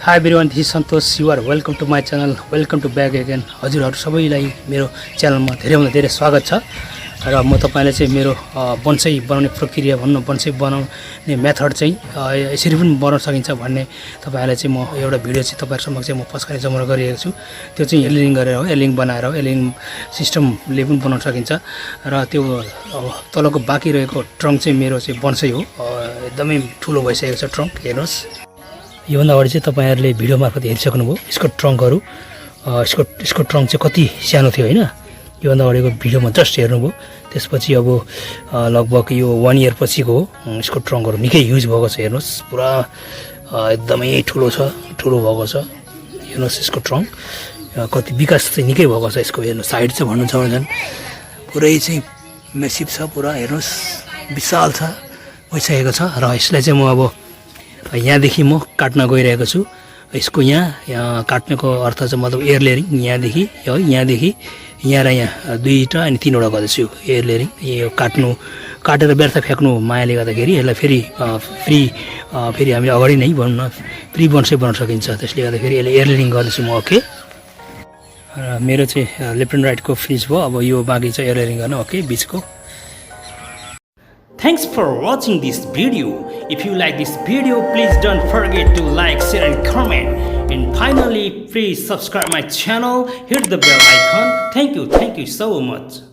High everyone, this is Santosh, you are welcome to my channel, welcome to back again. हजुरहरू सबैलाई मेरो च्यानलमा धेरैभन्दा धेरै स्वागत छ। र म तपाईँलाई चाहिँ मेरो बन्साई बनाउने प्रक्रिया भनौँ, बन्साई बनाउने मेथड चाहिँ यसरी पनि बनाउन सकिन्छ भन्ने तपाईँलाई चाहिँ म एउटा भिडियो चाहिँ तपाईँहरू समक्ष म पस्काने जमरा गरिरहेको छु। त्यो चाहिँ एलिङ गरेर हो, एलिङ बनाएर हो, एलिङ सिस्टमले पनि बनाउन सकिन्छ। र त्यो तलको बाँकी रहेको ट्रङ्क चाहिँ मेरो चाहिँ बन्साई हो, एकदमै ठुलो भइसकेको छ ट्रङ्क, हेर्नुहोस्। योभन्दा अगाडि चाहिँ तपाईँहरूले भिडियो मार्फत हेरिसक्नुभयो यसको ट्रङ्कहरू, यसको ट्रङ्क चाहिँ कति सानो थियो होइन। योभन्दा अगाडिको भिडियोमा जस्ट हेर्नुभयो। त्यसपछि अब लगभग यो 1 इयर पछिको हो, यसको ट्रङ्कहरू निकै युज भएको छ। हेर्नुहोस्, पुरा एकदमै ठुलो भएको छ। हेर्नुहोस् यसको ट्रङ्क कति विकास चाहिँ निकै भएको छ यसको। हेर्नुहोस् साइड चाहिँ भन्नु छ भने झन् पुरै चाहिँ मेसिभ छ, पुरा हेर्नुहोस् विशाल छ, भइसकेको छ। र यसलाई चाहिँ म अब यहाँदेखि म काट्न गइरहेको छु। यसको यहाँ काट्नेको अर्थ चाहिँ मतलब एयरलेयरिङ, यहाँदेखि यहाँ र यहाँ 2टा अनि 3वटा गर्दैछु एयरलेयरिङ। यो काटेर व्यर्थ फ्याँक्नु मायाले गर्दाखेरि यसलाई फेरि हामीले अगाडि नै भनौँ न प्रि बन्साई बनाउन सकिन्छ। त्यसले गर्दाखेरि यसले एयरलेयरिङ गर्दैछु म। ओके, मेरो चाहिँ लेफ्ट एन्ड राइटको फ्रिज भयो। अब यो बाँकी चाहिँ एयरलेयरिङ गर्न। ओके, बिचको। Thanks for watching this video. If you like this video, please don't forget to like, share and comment. And finally, please subscribe my channel, hit the bell icon. Thank you so much.